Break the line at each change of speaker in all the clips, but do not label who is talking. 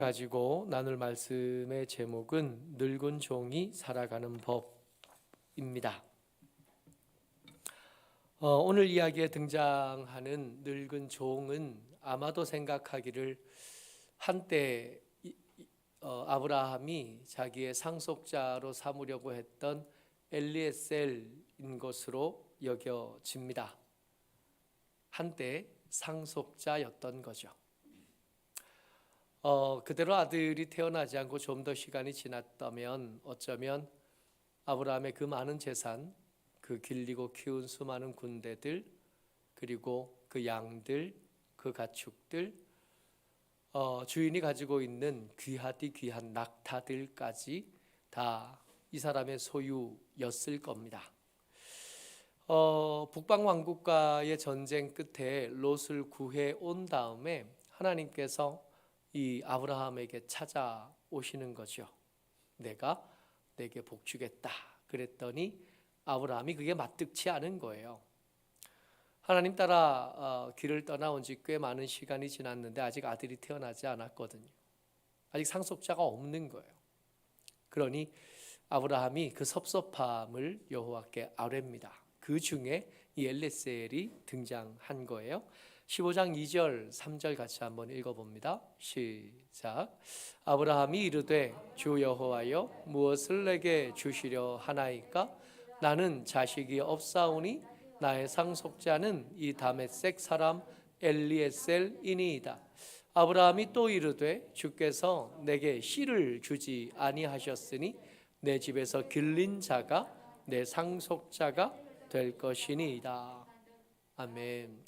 가지고 나눌 말씀의 제목은 늙은 종이 살아가는 법입니다. 오늘 이야기에 등장하는 늙은 종은 아마도 생각하기를 한때 아브라함이 자기의 상속자로 삼으려고 했던 엘리에셀인 것으로 여겨집니다. 한때 상속자였던 거죠. 그대로 아들이 태어나지 않고 좀 더 시간이 지났다면 어쩌면 아브라함의 그 많은 재산, 그 길리고 키운 수많은 군대들, 그리고 그 양들, 그 가축들, 주인이 가지고 있는 귀하디 귀한 낙타들까지 다 이 사람의 소유였을 겁니다. 북방 왕국과의 전쟁 끝에 롯을 구해 온 다음에 하나님께서 이 아브라함에게 찾아오시는 거죠. 내가 내게 복 주겠다 그랬더니 아브라함이 그게 마뜩치 않은 거예요. 하나님 따라 길을 떠나온 지 꽤 많은 시간이 지났는데 아직 아들이 태어나지 않았거든요. 아직 상속자가 없는 거예요. 그러니 아브라함이 그 섭섭함을 여호와께 아뢰입니다. 그 중에 이 엘리에셀이 등장한 거예요. 15장 2절 3절 같이 한번 읽어봅니다. 시작. 아브라함이 이르되 주 여호와여 무엇을 내게 주시려 하나이까? 나는 자식이 없사오니 나의 상속자는 이 다메섹 사람 엘리에셀이니이다. 아브라함이 또 이르되 주께서 내게 씨를 주지 아니하셨으니 내 집에서 길린 자가 내 상속자가 될 것이니이다. 아멘.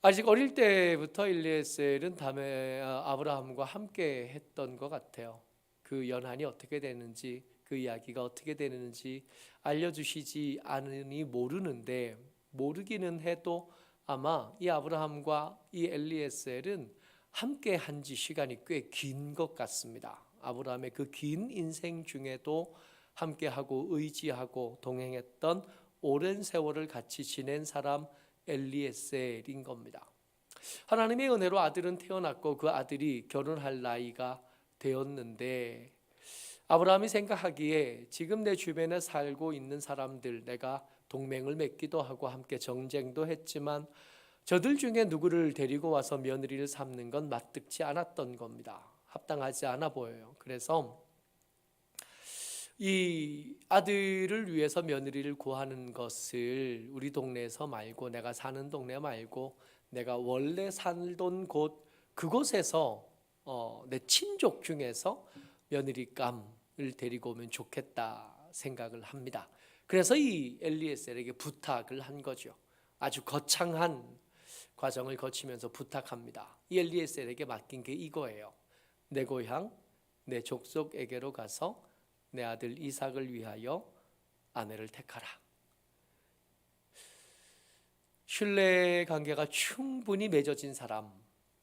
아직 어릴 때부터 엘리에셀은 아브라함과 함께 했던 것 같아요. 그 연한이 어떻게 되는지, 그 이야기가 어떻게 되는지 알려주시지 않으니 모르기는 해도 아마 이 아브라함과 이 엘리에셀은 함께 한 지 시간이 꽤 긴 것 같습니다. 아브라함의 그 긴 인생 중에도 함께하고 의지하고 동행했던 오랜 세월을 같이 지낸 사람 엘리에셀인 겁니다. 하나님의 은혜로 아들은 태어났고 그 아들이 결혼할 나이가 되었는데 아브라함이 생각하기에 지금 내 주변에 살고 있는 사람들, 내가 동맹을 맺기도 하고 함께 정쟁도 했지만 저들 중에 누구를 데리고 와서 며느리를 삼는 건 마뜩지 않았던 겁니다. 합당하지 않아 보여요. 그래서 이 아들을 위해서 며느리를 구하는 것을 우리 동네에서 말고, 내가 사는 동네 말고 내가 원래 살던 곳, 그곳에서 내 친족 중에서 며느리감을 데리고 오면 좋겠다 생각을 합니다. 그래서 이 엘리에셀에게 부탁을 한 거죠. 아주 거창한 과정을 거치면서 부탁합니다. 이 엘리에셀에게 맡긴 게 이거예요. 내 고향, 내 족속에게로 가서 내 아들 이삭을 위하여 아내를 택하라. 신뢰 관계가 충분히 맺어진 사람,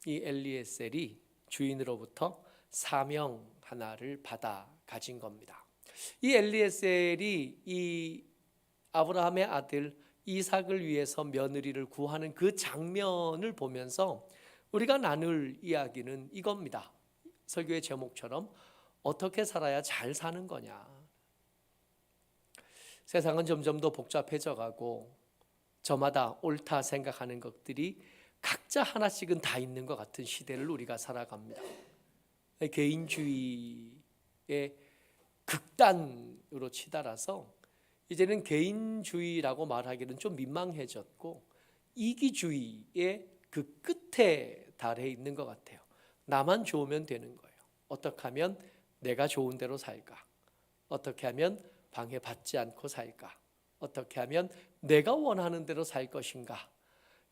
이 엘리에셀이 주인으로부터 사명 하나를 받아 가진 겁니다. 이 엘리에셀이 이 아브라함의 아들 이삭을 위해서 며느리를 구하는 그 장면을 보면서 우리가 나눌 이야기는 이겁니다. 설교의 제목처럼 어떻게 살아야 잘 사는 거냐. 세상은 점점 더 복잡해져 가고 저마다 옳다 생각하는 것들이 각자 하나씩은 다 있는 것 같은 시대를 우리가 살아갑니다. 개인주의의 극단으로 치달아서 이제는 개인주의라고 말하기는 좀 민망해졌고 이기주의의 그 끝에 달해 있는 것 같아요. 나만 좋으면 되는 거예요. 어떻게 하면 내가 좋은 대로 살까? 어떻게 하면 방해받지 않고 살까? 어떻게 하면 내가 원하는 대로 살 것인가?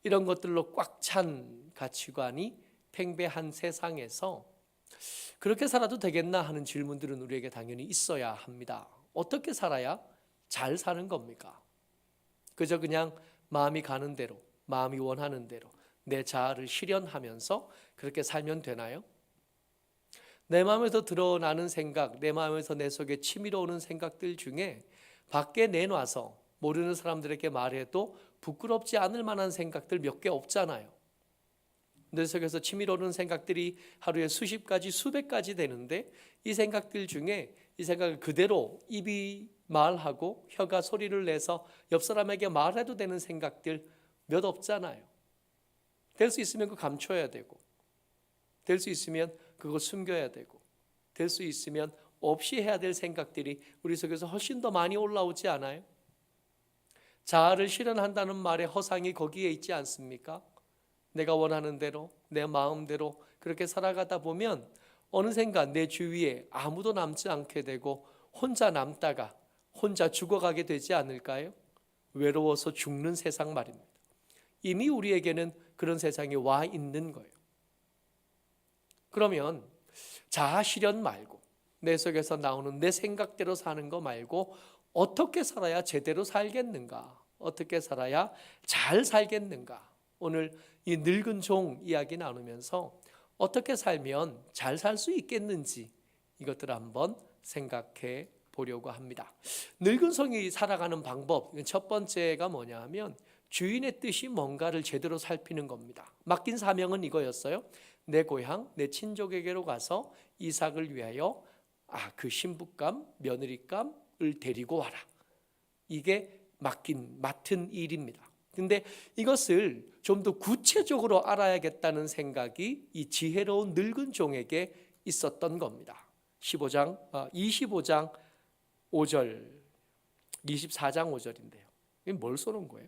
이런 것들로 꽉 찬 가치관이 팽배한 세상에서 그렇게 살아도 되겠나 하는 질문들은 우리에게 당연히 있어야 합니다. 어떻게 살아야 잘 사는 겁니까? 그저 그냥 마음이 가는 대로, 마음이 원하는 대로 내 자아를 실현하면서 그렇게 살면 되나요? 내 마음에서 드러나는 생각, 내 마음에서 내 속에 치밀어오는 생각들 중에 밖에 내놔서 모르는 사람들에게 말해도 부끄럽지 않을 만한 생각들 몇 개 없잖아요. 내 속에서 치밀어 오르는 생각들이 하루에 수십 가지, 수백 가지 되는데 이 생각들 중에 이 생각을 그대로 입이 말하고 혀가 소리를 내서 옆 사람에게 말해도 되는 생각들 몇 없잖아요. 될 수 있으면 그거 감춰야 되고, 될 수 있으면 그거 숨겨야 되고, 될 수 있으면 없이 해야 될 생각들이 우리 속에서 훨씬 더 많이 올라오지 않아요? 자아를 실현한다는 말의 허상이 거기에 있지 않습니까? 내가 원하는 대로, 내 마음대로 그렇게 살아가다 보면 어느샌가 내 주위에 아무도 남지 않게 되고 혼자 남다가 혼자 죽어가게 되지 않을까요? 외로워서 죽는 세상 말입니다. 이미 우리에게는 그런 세상이 와 있는 거예요. 그러면 자아 실현 말고 내 속에서 나오는 내 생각대로 사는 거 말고 어떻게 살아야 제대로 살겠는가? 어떻게 살아야 잘 살겠는가? 오늘 이 늙은 종 이야기 나누면서 어떻게 살면 잘 살 수 있겠는지 이것들을 한번 생각해 보려고 합니다. 늙은 성이 살아가는 방법, 첫 번째가 뭐냐 하면 주인의 뜻이 뭔가를 제대로 살피는 겁니다. 맡긴 사명은 이거였어요. 내 고향, 내 친족에게로 가서 이삭을 위하여 그 신부감, 며느리감을 데리고 와라. 이게 맡은 일입니다. 근데 이것을 좀 더 구체적으로 알아야겠다는 생각이 이 지혜로운 늙은 종에게 있었던 겁니다. 25장 5절, 24장 5절인데요. 이게 뭘 쏘는 거예요?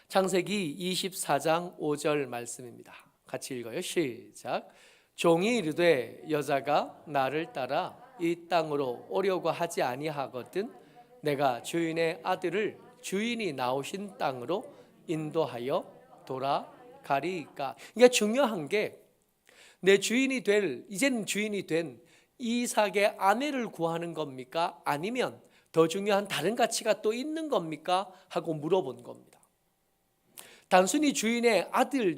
창세기 24장 5절 말씀입니다. 같이 읽어요. 시작. 종이 이르되 여자가 나를 따라 이 땅으로 오려고 하지 아니하거든 내가 주인의 아들을 주인이 나오신 땅으로 인도하여 돌아가리까. 그러니까 중요한 게 내 주인이 이제는 주인이 된 이삭의 아내를 구하는 겁니까? 아니면 더 중요한 다른 가치가 또 있는 겁니까? 하고 물어본 겁니다. 단순히 주인의 아들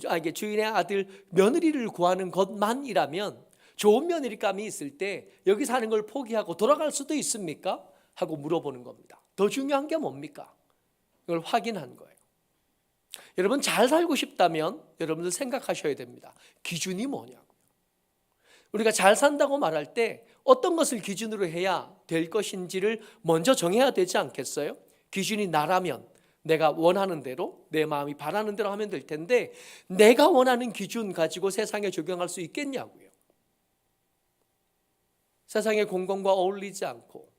며느리를 구하는 것만이라면 좋은 며느리감이 있을 때 여기 사는 걸 포기하고 돌아갈 수도 있습니까? 하고 물어보는 겁니다. 더 중요한 게 뭡니까? 이걸 확인한 거예요. 여러분 잘 살고 싶다면 여러분들 생각하셔야 됩니다. 기준이 뭐냐고요. 우리가 잘 산다고 말할 때 어떤 것을 기준으로 해야 될 것인지를 먼저 정해야 되지 않겠어요? 기준이 나라면 내가 원하는 대로 내 마음이 바라는 대로 하면 될 텐데 내가 원하는 기준 가지고 세상에 적용할 수 있겠냐고요. 세상의 공공과 어울리지 않고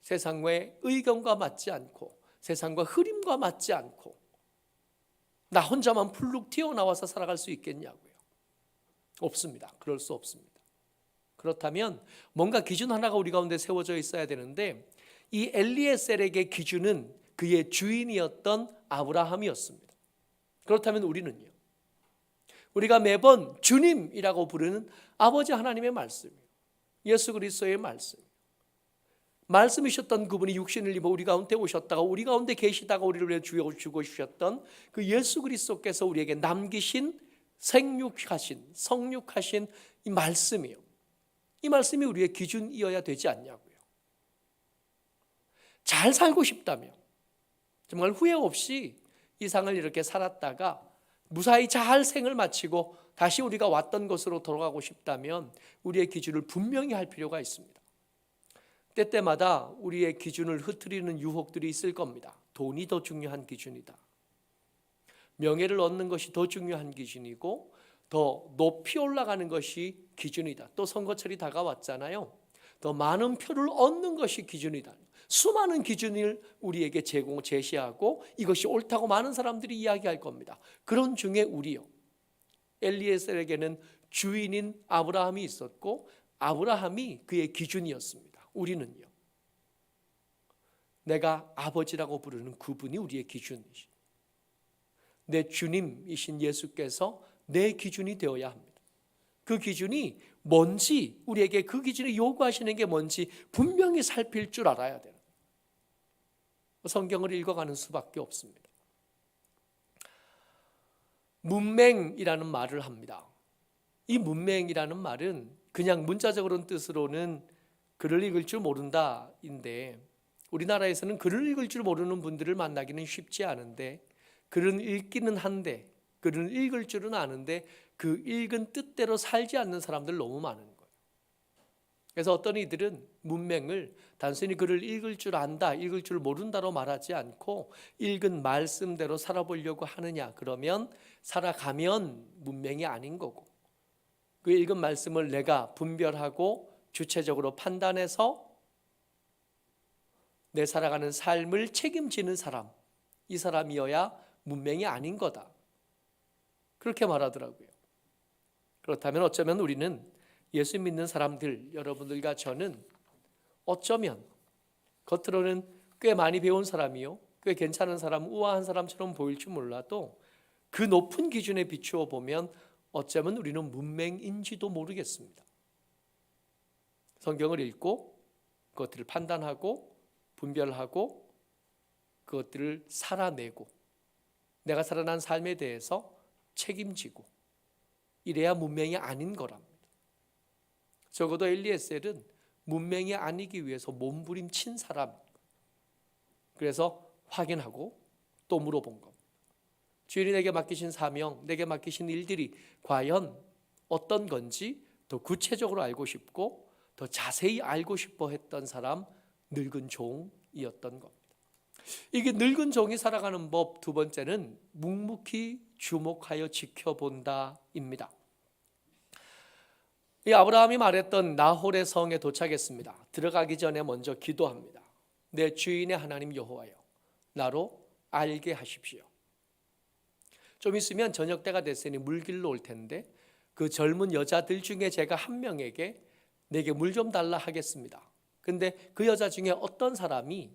세상의 의견과 맞지 않고 세상과 흐림과 맞지 않고 나 혼자만 풀룩 튀어나와서 살아갈 수 있겠냐고요. 없습니다. 그럴 수 없습니다. 그렇다면 뭔가 기준 하나가 우리 가운데 세워져 있어야 되는데 이 엘리에셀에게 기준은 그의 주인이었던 아브라함이었습니다. 그렇다면 우리는요? 우리가 매번 주님이라고 부르는 아버지 하나님의 말씀이에요. 예수 그리스도의 말씀이셨던 그분이 육신을 입어 우리 가운데 오셨다가 우리 가운데 계시다가 우리를 위해 죽으셨던 그 예수 그리스도께서 우리에게 남기신 성육하신 이 말씀이요. 이 말씀이 우리의 기준이어야 되지 않냐고요. 잘 살고 싶다면 정말 후회 없이 이 상을 이렇게 살았다가 무사히 잘 생을 마치고 다시 우리가 왔던 곳으로 돌아가고 싶다면 우리의 기준을 분명히 할 필요가 있습니다. 때때마다 우리의 기준을 흐트리는 유혹들이 있을 겁니다. 돈이 더 중요한 기준이다. 명예를 얻는 것이 더 중요한 기준이고 더 높이 올라가는 것이 기준이다. 또 선거철이 다가왔잖아요. 더 많은 표를 얻는 것이 기준이다. 수많은 기준을 우리에게 제시하고 이것이 옳다고 많은 사람들이 이야기할 겁니다. 그런 중에 우리요. 엘리에셀에게는 주인인 아브라함이 있었고 아브라함이 그의 기준이었습니다. 우리는요. 내가 아버지라고 부르는 그분이 우리의 기준이시. 내 주님이신 예수께서 내 기준이 되어야 합니다. 그 기준이 뭔지 우리에게 그 기준을 요구하시는 게 뭔지 분명히 살필 줄 알아야 돼요. 성경을 읽어가는 수밖에 없습니다. 문맹이라는 말을 합니다. 이 문맹이라는 말은 그냥 문자적으로는 뜻으로는 글을 읽을 줄 모른다인데 우리나라에서는 글을 읽을 줄 모르는 분들을 만나기는 쉽지 않은데 글은 읽기는 한데 글을 읽을 줄은 아는데 그 읽은 뜻대로 살지 않는 사람들 너무 많은 거예요. 그래서 어떤 이들은 문맹을 단순히 글을 읽을 줄 안다, 읽을 줄 모른다로 말하지 않고 읽은 말씀대로 살아보려고 하느냐, 그러면 살아가면 문맹이 아닌 거고, 그 읽은 말씀을 내가 분별하고 주체적으로 판단해서 내 살아가는 삶을 책임지는 사람, 이 사람이어야 문맹이 아닌 거다, 그렇게 말하더라고요. 그렇다면 어쩌면 우리는 예수 믿는 사람들, 여러분들과 저는 어쩌면 겉으로는 꽤 많이 배운 사람이요, 꽤 괜찮은 사람, 우아한 사람처럼 보일지 몰라도 그 높은 기준에 비추어 보면 어쩌면 우리는 문맹인지도 모르겠습니다. 성경을 읽고 그것들을 판단하고 분별하고 그것들을 살아내고 내가 살아난 삶에 대해서 책임지고 이래야 문맹이 아닌 거랍니다. 적어도 엘리에셀은 문맹이 아니기 위해서 몸부림친 사람, 그래서 확인하고 또 물어본 겁니다. 주인이 내게 맡기신 사명, 내게 맡기신 일들이 과연 어떤 건지 더 구체적으로 알고 싶고 더 자세히 알고 싶어 했던 사람, 늙은 종이었던 겁니다. 이게 늙은 종이 살아가는 법, 두 번째는 묵묵히 주목하여 지켜본다입니다. 이 아브라함이 말했던 나홀의 성에 도착했습니다. 들어가기 전에 먼저 기도합니다. 내 주인의 하나님 여호와여, 나로 알게 하십시오. 좀 있으면 저녁 때가 됐으니 물길로 올 텐데 그 젊은 여자들 중에 제가 한 명에게 내게 물 좀 달라 하겠습니다. 근데 그 여자 중에 어떤 사람이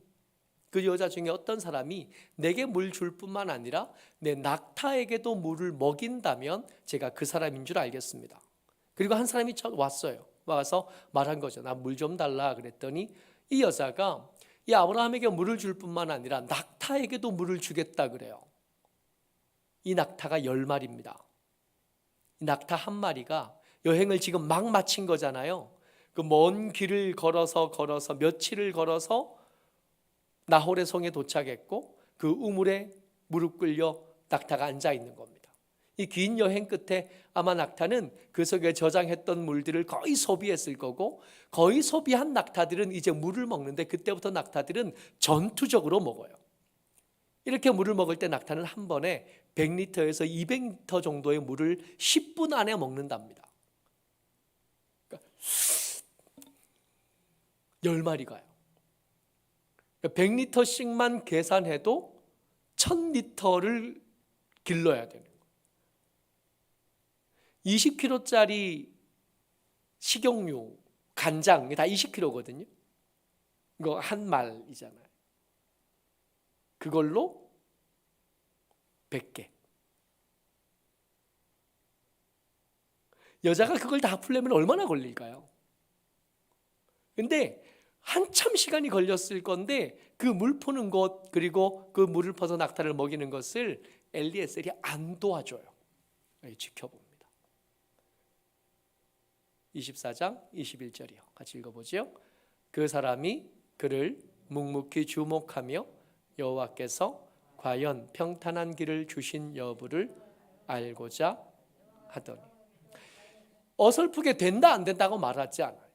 내게 물 줄 뿐만 아니라 내 낙타에게도 물을 먹인다면 제가 그 사람인 줄 알겠습니다. 그리고 한 사람이 왔어요. 와서 말한 거죠. 나 물 좀 달라 그랬더니 이 여자가 이 아브라함에게 물을 줄 뿐만 아니라 낙타에게도 물을 주겠다 그래요. 이 낙타가 10마리입니다. 이 낙타 한 마리가 여행을 지금 막 마친 거잖아요. 그 먼 길을 걸어서 며칠을 걸어서 나홀의 성에 도착했고 그 우물에 무릎 꿇려 낙타가 앉아 있는 겁니다. 이 긴 여행 끝에 아마 낙타는 그 속에 저장했던 물들을 거의 소비했을 거고, 거의 소비한 낙타들은 이제 물을 먹는데 그때부터 낙타들은 전투적으로 먹어요. 이렇게 물을 먹을 때 낙타는 한 번에 100리터에서 200리터 정도의 물을 10분 안에 먹는답니다. 그러니까 10마리가요. 100리터씩만 계산해도 1000리터를 길러야 되는 거예요. 20kg짜리 식용유, 간장 다 20kg거든요. 이거 한 말이잖아요. 그걸로 100개. 여자가 그걸 다 풀려면 얼마나 걸릴까요? 근데 한참 시간이 걸렸을 건데 그 물 푸는 것, 그리고 그 물을 퍼서 낙타를 먹이는 것을 엘리에셀이 안 도와줘요. 지켜봅니다. 24장 21절이요. 같이 읽어보죠. 그 사람이 그를 묵묵히 주목하며 여호와께서 과연 평탄한 길을 주신 여부를 알고자 하더니, 어설프게 된다 안 된다고 말하지 않아요.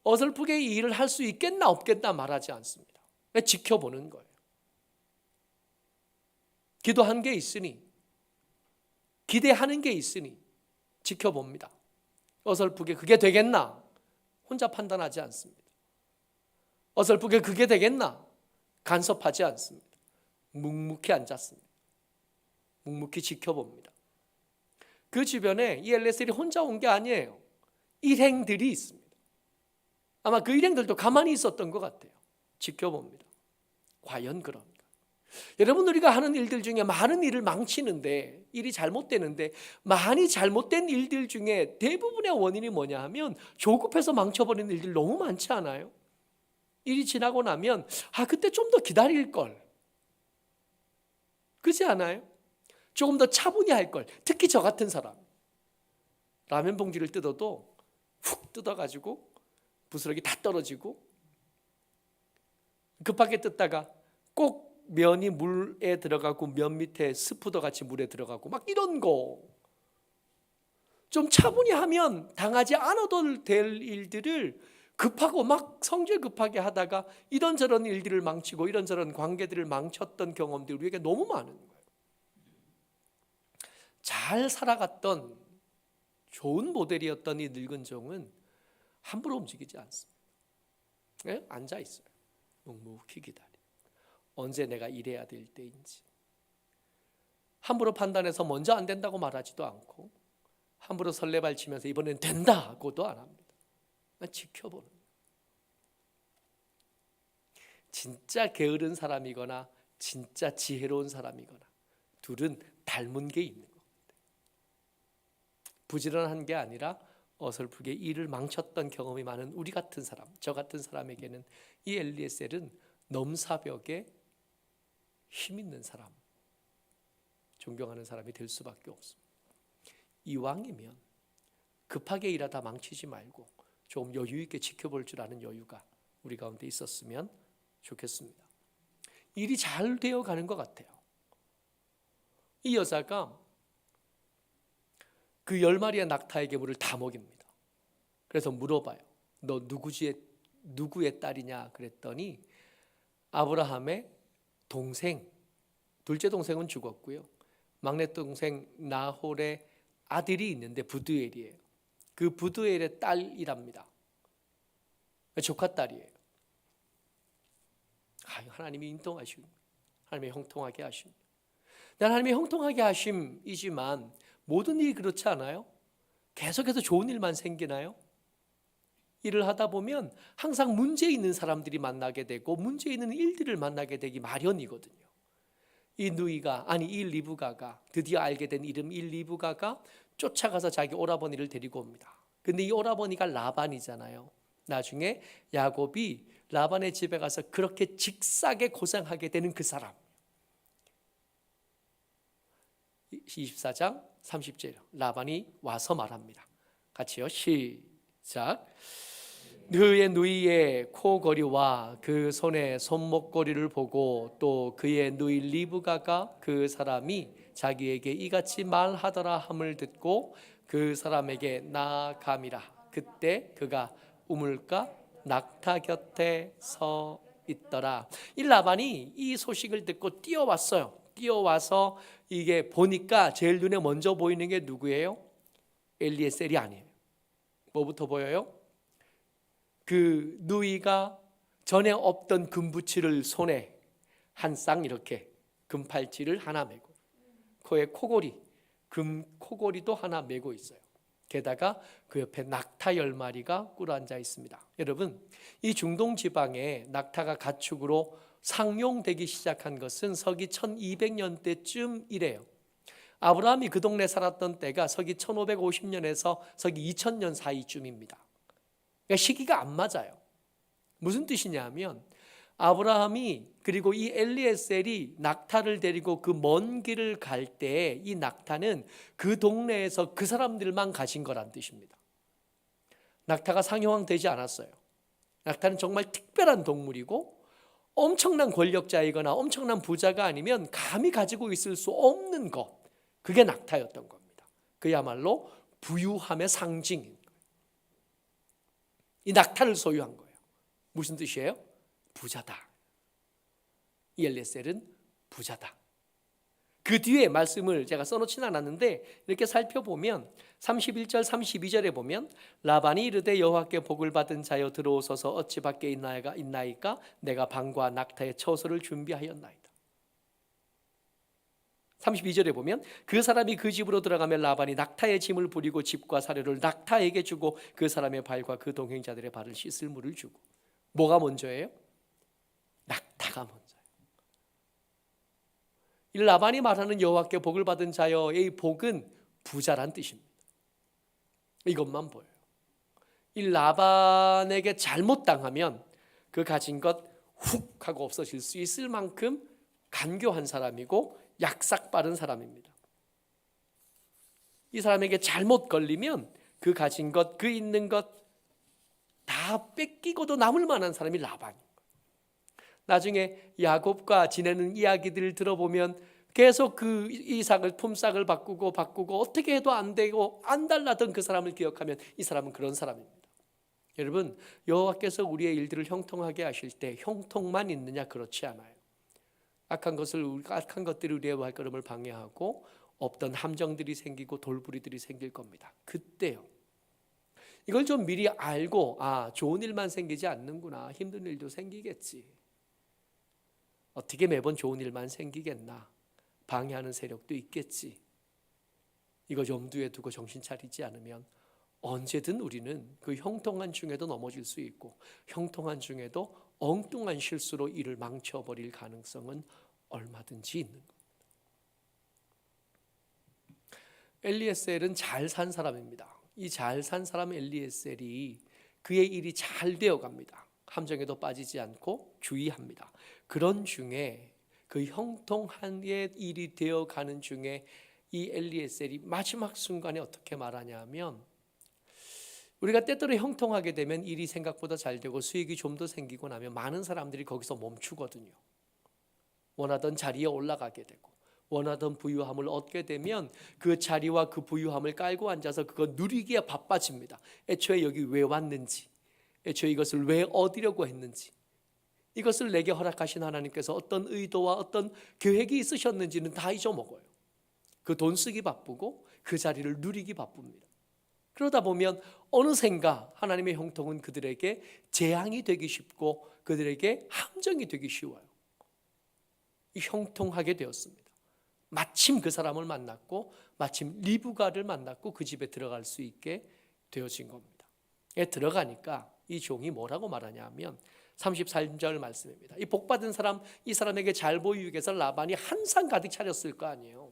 어설프게 이 일을 할 수 있겠나 없겠나 말하지 않습니다. 지켜보는 거예요. 기도한 게 있으니, 기대하는 게 있으니 지켜봅니다. 어설프게 그게 되겠나? 혼자 판단하지 않습니다. 어설프게 그게 되겠나? 간섭하지 않습니다. 묵묵히 앉았습니다. 묵묵히 지켜봅니다. 그 주변에 이 엘리에셀이 혼자 온 게 아니에요. 일행들이 있습니다. 아마 그 일행들도 가만히 있었던 것 같아요. 지켜봅니다. 과연 그런가? 여러분, 우리가 하는 일들 중에 많은 일을 망치는데, 일이 잘못되는데, 많이 잘못된 일들 중에 대부분의 원인이 뭐냐 하면 조급해서 망쳐버리는 일들 너무 많지 않아요? 일이 지나고 나면 그때 좀 더 기다릴 걸, 그렇지 않아요? 조금 더 차분히 할 걸. 특히 저 같은 사람, 라면 봉지를 뜯어도 훅 뜯어가지고 부스러기 다 떨어지고, 급하게 뜯다가 꼭 면이 물에 들어가고 면 밑에 스푸더 같이 물에 들어가고 막 이런 거 좀 차분히 하면 당하지 않아도 될 일들을 급하고 막 성질 급하게 하다가 이런저런 일들을 망치고 이런저런 관계들을 망쳤던 경험들이 우리에게 너무 많은 거예요. 잘 살아갔던 좋은 모델이었던 이 늙은 종은 함부로 움직이지 않습니다. 네? 앉아 있어요. 묵묵히 기다려. 언제 내가 일해야 될 때인지. 함부로 판단해서 먼저 안 된다고 말하지도 않고 함부로 설레발치면서 이번엔 된다고도 안 합니다. 지켜보는 거예요. 진짜 게으른 사람이거나 진짜 지혜로운 사람이거나 둘은 닮은 게 있는 겁니다. 부지런한 게 아니라 어설프게 일을 망쳤던 경험이 많은 우리 같은 사람, 저 같은 사람에게는 이 엘리에셀은 넘사벽에 힘 있는 사람, 존경하는 사람이 될 수밖에 없습니다. 이왕이면 급하게 일하다 망치지 말고 좀 여유 있게 지켜볼 줄 아는 여유가 우리 가운데 있었으면 좋겠습니다. 일이 잘 되어 가는 것 같아요. 이 여자가 그 10마리의 낙타에게 물을 다 먹입니다. 그래서 물어봐요. 너 누구의 딸이냐 그랬더니 아브라함의 동생, 둘째 동생은 죽었고요. 막내 동생 나홀의 아들이 있는데 부두엘이에요. 그 부두엘의 딸이랍니다. 조카 딸이에요. 하나님이 인통하심, 하나님의 형통하게 하심. 하나님의 형통하게 하심이지만 모든 일이 그렇지 않아요? 계속해서 좋은 일만 생기나요? 일을 하다 보면 항상 문제 있는 사람들이 만나게 되고 문제 있는 일들을 만나게 되기 마련이거든요. 이 리브가가 드디어 알게 된 이름 이 리브가가 쫓아가서 자기 오라버니를 데리고 옵니다. 근데 이 오라버니가 라반이잖아요. 나중에 야곱이 라반의 집에 가서 그렇게 직사게 고생하게 되는 그 사람. 24장 30절 라반이 와서 말합니다. 같이요. 시작. 그의 누이의 코걸이와 그 손의 손목걸이를 보고 또 그의 누이 리브가가 그 사람이 자기에게 이같이 말하더라 함을 듣고 그 사람에게 나아감이라. 그때 그가 우물가 낙타 곁에 서 있더라. 이 라반이 이 소식을 듣고 뛰어왔어요. 뛰어와서 이게 보니까 제일 눈에 먼저 보이는 게 누구예요? 엘리에셀이 아니에요. 뭐부터 보여요? 그 누이가 전에 없던 금부치를 손에 한 쌍 이렇게 금팔찌를 하나 메고 코에 코골이 금 코골이도 하나 메고 있어요. 게다가 그 옆에 낙타 10마리가 꿇어앉아 있습니다. 여러분, 이 중동 지방에 낙타가 가축으로 상용되기 시작한 것은 서기 1200년대쯤이래요. 아브라함이 그 동네 살았던 때가 서기 1550년에서 서기 2000년 사이쯤입니다. 그러니까 시기가 안 맞아요. 무슨 뜻이냐면 아브라함이 그리고 이 엘리에셀이 낙타를 데리고 그 먼 길을 갈 때 이 낙타는 그 동네에서 그 사람들만 가진 거란 뜻입니다. 낙타가 상용되지 않았어요. 낙타는 정말 특별한 동물이고 엄청난 권력자이거나 엄청난 부자가 아니면 감히 가지고 있을 수 없는 것, 그게 낙타였던 겁니다. 그야말로 부유함의 상징인 거예요. 이 낙타를 소유한 거예요. 무슨 뜻이에요? 부자다. 이 엘리에셀은 부자다. 그 뒤에 말씀을 제가 써놓지는 않았는데 이렇게 살펴보면 31절 32절에 보면 라반이 이르되 여호와께 복을 받은 자여 들어오소서 어찌 밖에 있나이까 내가 방과 낙타의 처소를 준비하였나이다. 32절에 보면 그 사람이 그 집으로 들어가면 라반이 낙타의 짐을 부리고 집과 사료를 낙타에게 주고 그 사람의 발과 그 동행자들의 발을 씻을 물을 주고. 뭐가 먼저예요? 낙타가 먼저예요. 이 라반이 말하는 여호와께 복을 받은 자여의 복은 부자란 뜻입니다. 이것만 보여요. 이 라반에게 잘못당하면 그 가진 것 훅 하고 없어질 수 있을 만큼 간교한 사람이고 약삭 빠른 사람입니다. 이 사람에게 잘못 걸리면 그 가진 것, 그 있는 것 다 뺏기고도 남을 만한 사람이 라반인 거예요. 나중에 야곱과 지내는 이야기들을 들어보면 계속 그 이삭을 품삯을 바꾸고 어떻게 해도 안 되고 안 달라던 그 사람을 기억하면 이 사람은 그런 사람입니다. 여러분, 여호와께서 우리의 일들을 형통하게 하실 때 형통만 있느냐? 그렇지 않아요. 악한 것들이 우리의 발걸음을 방해하고 없던 함정들이 생기고 돌부리들이 생길 겁니다. 그때요, 이걸 좀 미리 알고 좋은 일만 생기지 않는구나, 힘든 일도 생기겠지, 어떻게 매번 좋은 일만 생기겠나, 방해하는 세력도 있겠지, 이거 염두에 두고 정신 차리지 않으면 언제든 우리는 그 형통한 중에도 넘어질 수 있고 형통한 중에도 엉뚱한 실수로 일을 망쳐버릴 가능성은 얼마든지 있는 겁니다. 엘리에셀은 잘 산 사람입니다. 이 잘 산 사람 엘리에셀이 그의 일이 잘 되어갑니다. 함정에도 빠지지 않고 주의합니다. 그런 중에 그 형통한 일이 되어가는 중에 이 엘리에셀이 마지막 순간에 어떻게 말하냐면, 우리가 때때로 형통하게 되면 일이 생각보다 잘 되고 수익이 좀 더 생기고 나면 많은 사람들이 거기서 멈추거든요. 원하던 자리에 올라가게 되고 원하던 부유함을 얻게 되면 그 자리와 그 부유함을 깔고 앉아서 그거 누리기에 바빠집니다. 애초에 여기 왜 왔는지, 애초에 이것을 왜 얻으려고 했는지, 이것을 내게 허락하신 하나님께서 어떤 의도와 어떤 계획이 있으셨는지는 다 잊어먹어요. 그 돈 쓰기 바쁘고 그 자리를 누리기 바쁩니다. 그러다 보면 어느샌가 하나님의 형통은 그들에게 재앙이 되기 쉽고 그들에게 함정이 되기 쉬워요. 형통하게 되었습니다. 마침 그 사람을 만났고 마침 리브가를 만났고 그 집에 들어갈 수 있게 되어진 겁니다. 들어가니까 이 종이 뭐라고 말하냐면 33절 말씀입니다. 이 복받은 사람, 이 사람에게 잘 보이기 위해서 라반이 한 상 가득 차렸을 거 아니에요.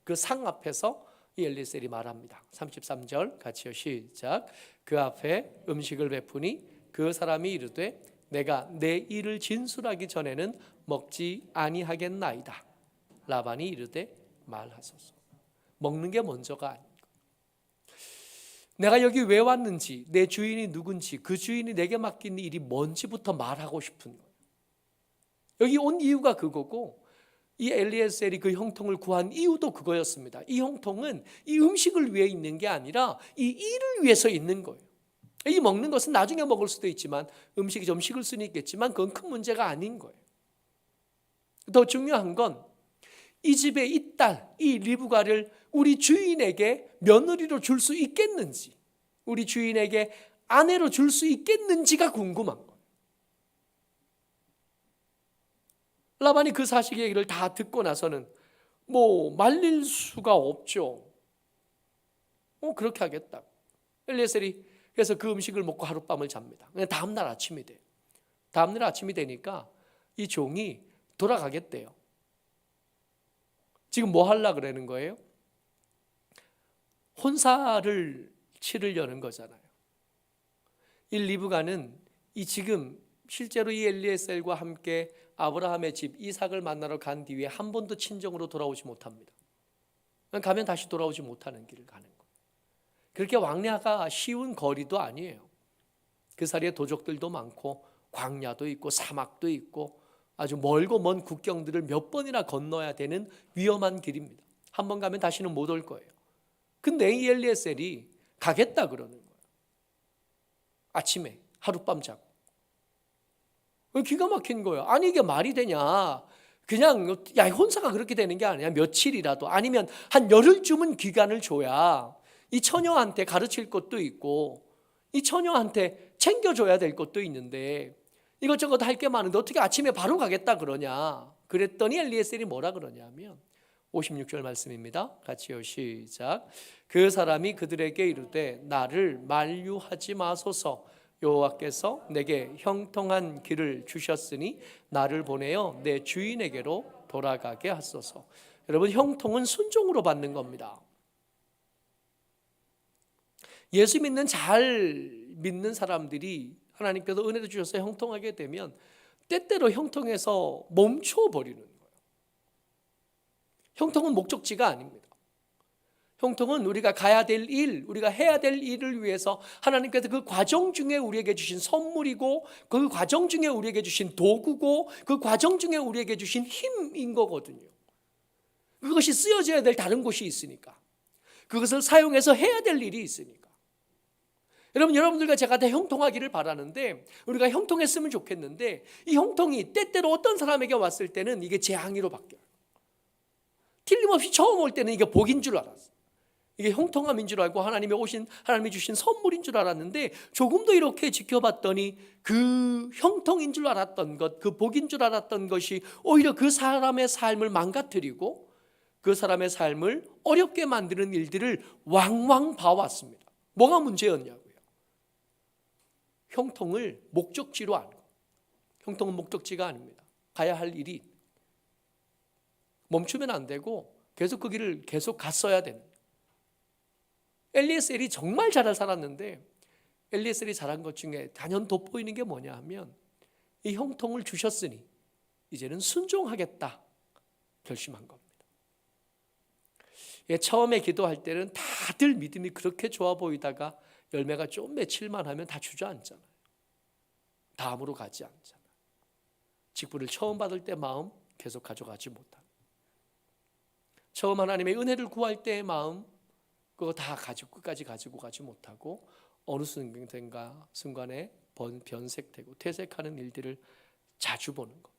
그 상 앞에서 이 엘리에셀이 말합니다. 33절 같이요, 시작. 그 앞에 음식을 베푸니 그 사람이 이르되 내가 내 일을 진술하기 전에는 먹지 아니하겠나이다. 라반이 이르되 말하소서. 먹는 게 먼저가 아니고, 내가 여기 왜 왔는지, 내 주인이 누군지, 그 주인이 내게 맡긴 일이 뭔지부터 말하고 싶은 거예요. 여기 온 이유가 그거고, 이 엘리에셀이 그 형통을 구한 이유도 그거였습니다. 이 형통은 이 음식을 위해 있는 게 아니라 이 일을 위해서 있는 거예요. 이 먹는 것은 나중에 먹을 수도 있지만, 음식이 좀 식을 수는 있겠지만 그건 큰 문제가 아닌 거예요. 더 중요한 건 이 집의 이 딸, 이 리브가를 우리 주인에게 며느리로 줄 수 있겠는지, 우리 주인에게 아내로 줄 수 있겠는지가 궁금한 거예요. 라반이 그 사실 얘기를 다 듣고 나서는 말릴 수가 없죠. 그렇게 하겠다. 엘리에셀이 그래서 그 음식을 먹고 하룻밤을 잡니다. 다음날 아침이 돼요. 다음날 아침이 되니까 이 종이 돌아가겠대요. 지금 뭐 하려고 그러는 거예요? 혼사를 치르려는 거잖아요. 이 리브가는 지금 실제로 이 엘리에셀과 함께 아브라함의 집 이삭을 만나러 간 뒤에 한 번도 친정으로 돌아오지 못합니다. 가면 다시 돌아오지 못하는 길을 가는 거예요. 그렇게 왕래가 쉬운 거리도 아니에요. 그 사이에 도적들도 많고 광야도 있고 사막도 있고 아주 멀고 먼 국경들을 몇 번이나 건너야 되는 위험한 길입니다. 한 번 가면 다시는 못 올 거예요. 근데 이 엘리에셀이 가겠다 그러는 거예요. 아침에 하룻밤 자고. 기가 막힌 거예요. 아니 이게 말이 되냐. 그냥 혼사가 그렇게 되는 게 아니야. 며칠이라도 아니면 한 열흘쯤은 기간을 줘야 이 처녀한테 가르칠 것도 있고 이 처녀한테 챙겨줘야 될 것도 있는데 이것저것 할 게 많은데 어떻게 아침에 바로 가겠다 그러냐. 그랬더니 엘리에셀이 뭐라 그러냐면 56절 말씀입니다. 같이요, 시작. 그 사람이 그들에게 이르되 나를 만류하지 마소서. 여호와께서 내게 형통한 길을 주셨으니 나를 보내어 내 주인에게로 돌아가게 하소서. 여러분, 형통은 순종으로 받는 겁니다. 예수 믿는 잘 믿는 사람들이 하나님께서 은혜를 주셔서 형통하게 되면 때때로 형통해서 멈춰버리는 거예요. 형통은 목적지가 아닙니다. 형통은 우리가 가야 될 일, 우리가 해야 될 일을 위해서 하나님께서 그 과정 중에 우리에게 주신 선물이고, 그 과정 중에 우리에게 주신 도구고, 그 과정 중에 우리에게 주신 힘인 거거든요. 그것이 쓰여져야 될 다른 곳이 있으니까, 그것을 사용해서 해야 될 일이 있으니까. 여러분들과 제가 다 형통하기를 바라는데, 우리가 형통했으면 좋겠는데, 이 형통이 때때로 어떤 사람에게 왔을 때는 이게 재앙으로 바뀌어요. 틀림없이 처음 올 때는 이게 복인 줄 알았어요. 이게 형통함인 줄 알고 하나님이 주신 선물인 줄 알았는데, 조금 더 이렇게 지켜봤더니 그 형통인 줄 알았던 것, 그 복인 줄 알았던 것이 오히려 그 사람의 삶을 망가뜨리고 그 사람의 삶을 어렵게 만드는 일들을 왕왕 봐왔습니다. 뭐가 문제였냐고요? 형통을 목적지로 하는 거. 형통은 목적지가 아닙니다. 가야 할 일이 멈추면 안 되고 계속 그 길을 계속 갔어야 되는. 엘리에셀이 정말 잘 살았는데, 엘리에셀이 잘한 것 중에 단연 돋보이는 게 뭐냐 하면, 이 형통을 주셨으니 이제는 순종하겠다 결심한 겁니다. 처음에 기도할 때는 다들 믿음이 그렇게 좋아 보이다가 열매가 좀 맺힐만 하면 다 주저앉잖아요. 다음으로 가지 않잖아요. 직분을 처음 받을 때 마음 계속 가져가지 못하고, 처음 하나님의 은혜를 구할 때의 마음 그거 다 가지고 끝까지 가지고 가지 못하고 어느 순간에 변색되고 퇴색하는 일들을 자주 보는 것.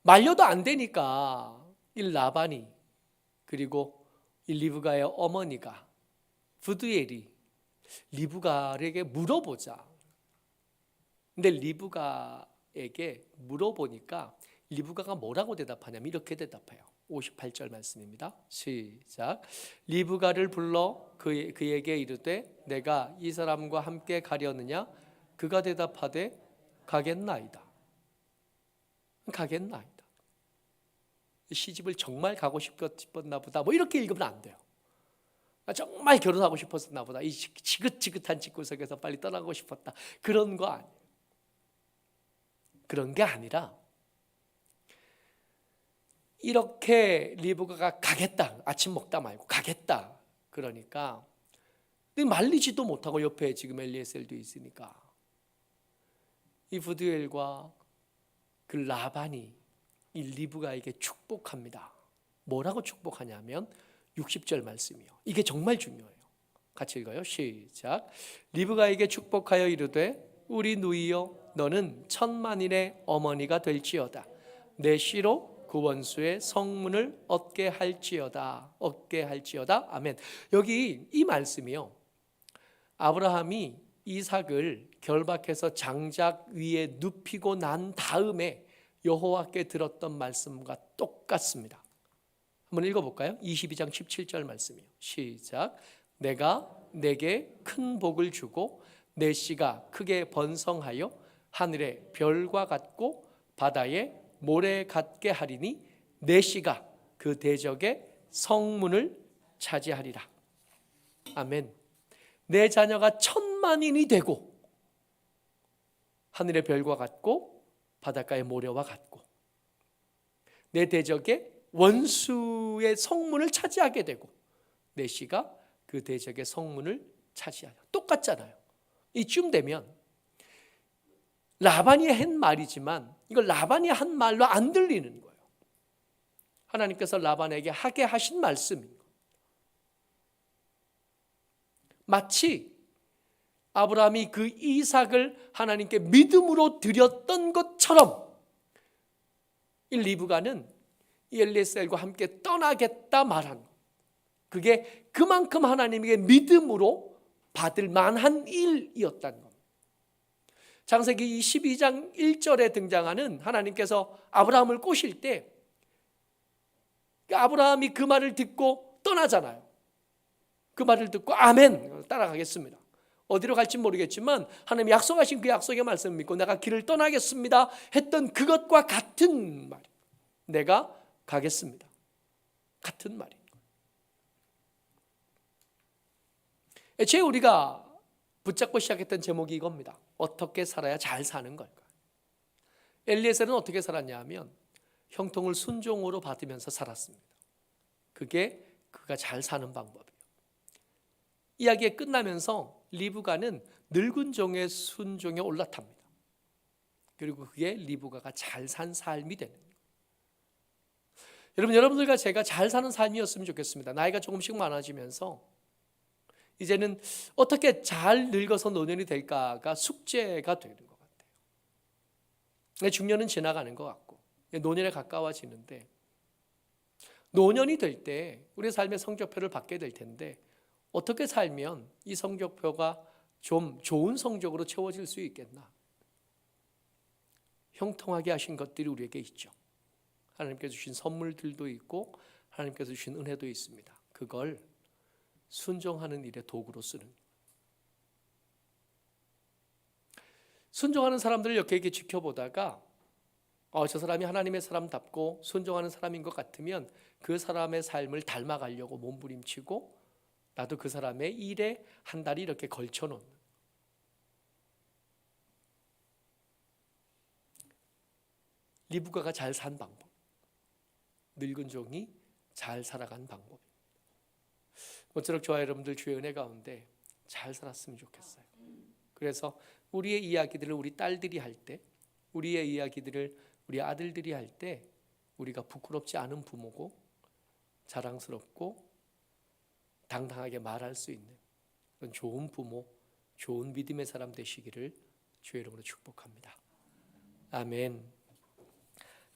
말려도 안 되니까 이 라반이, 그리고 이 리브가의 어머니가, 부두엘이 리브가에게 물어보자. 근데 리브가에게 물어보니까 리브가가 뭐라고 대답하냐면 이렇게 대답해요. 58절 말씀입니다. 시작. 리브가를 불러 그에게 이르되 내가 이 사람과 함께 가려느냐? 그가 대답하되 가겠나이다. 가겠나이다. 시집을 정말 가고 싶었나 보다. 뭐 이렇게 읽으면 안 돼요. 정말 결혼하고 싶었나 보다. 이 지긋지긋한 집구석에서 빨리 떠나고 싶었다. 그런 거 아니에요. 그런 게 아니라 이렇게 리브가가 가겠다. 아침 먹다 말고 가겠다. 그러니까 말리지도 못하고 옆에 지금 엘리에셀도 있으니까 이 부두엘과 그 라반이 이 리브가에게 축복합니다. 뭐라고 축복하냐면 60절 말씀이요. 이게 정말 중요해요. 같이 읽어요. 시작. 리브가에게 축복하여 이르되 우리 누이여 너는 천만인의 어머니가 될지어다. 내 씨로 그 원수의 성문을 얻게 할지어다. 아멘. 여기 이 말씀이요, 아브라함이 이삭을 결박해서 장작 위에 눕히고 난 다음에 여호와께 들었던 말씀과 똑같습니다. 한번 읽어볼까요? 22장 17절 말씀이요. 시작. 내가 내게 큰 복을 주고 내 씨가 크게 번성하여 하늘의 별과 같고 바다의 모래 같게 하리니 내 씨가 그 대적의 성문을 차지하리라. 아멘. 내 자녀가 천만인이 되고 하늘의 별과 같고 바닷가의 모래와 같고 내 대적의 원수의 성문을 차지하게 되고 내 씨가 그 대적의 성문을 차지하리라. 똑같잖아요. 이쯤 되면 라반이 한 말이지만 이걸 라반이 한 말로 안 들리는 거예요. 하나님께서 라반에게 하게 하신 말씀인 거예요. 마치 아브라함이 그 이삭을 하나님께 믿음으로 드렸던 것처럼 이 리브가는 이 엘리에셀과 함께 떠나겠다 말한 것. 그게 그만큼 하나님에게 믿음으로 받을 만한 일이었다는 겁니다. 창세기 12장 1절에 등장하는 하나님께서 아브라함을 꼬실 때 아브라함이 그 말을 듣고 떠나잖아요. 그 말을 듣고 아멘 따라가겠습니다. 어디로 갈지 모르겠지만 하나님이 약속하신 그 약속의 말씀을 믿고 내가 길을 떠나겠습니다 했던 그것과 같은 말. 내가 가겠습니다. 같은 말인 거예요. 애초에 우리가 붙잡고 시작했던 제목이 이겁니다. 어떻게 살아야 잘 사는 걸까? 엘리에셀은 어떻게 살았냐 하면 형통을 순종으로 받으면서 살았습니다. 그게 그가 잘 사는 방법이에요. 이야기가 끝나면서 리브가는 늙은 종의 순종에 올라탑니다. 그리고 그게 리브가가 잘 산 삶이 되는 거예요. 여러분들과 제가 잘 사는 삶이었으면 좋겠습니다. 나이가 조금씩 많아지면서 이제는 어떻게 잘 늙어서 노년이 될까가 숙제가 되는 것 같아요. 중년은 지나가는 것 같고 노년에 가까워지는데, 노년이 될 때 우리의 삶의 성적표를 받게 될 텐데 어떻게 살면 이 성적표가 좀 좋은 성적으로 채워질 수 있겠나? 형통하게 하신 것들이 우리에게 있죠. 하나님께서 주신 선물들도 있고 하나님께서 주신 은혜도 있습니다. 그걸 순종하는 일의 도구로 쓰는, 순종하는 사람들을 이렇게 지켜보다가 저 사람이 하나님의 사람답고 순종하는 사람인 것 같으면 그 사람의 삶을 닮아가려고 몸부림치고 나도 그 사람의 일에 한 달이 이렇게 걸쳐놓는, 리브가가 잘 산 방법, 늙은 종이 잘 살아간 방법. 모쪼록 저와 여러분들 주의 은혜 가운데 잘 살았으면 좋겠어요. 그래서 우리의 이야기들을 우리 딸들이 할 때, 우리의 이야기들을 우리 아들들이 할 때 우리가 부끄럽지 않은 부모고 자랑스럽고 당당하게 말할 수 있는 그런 좋은 부모, 좋은 믿음의 사람 되시기를 주의 이름으로 축복합니다. 아멘.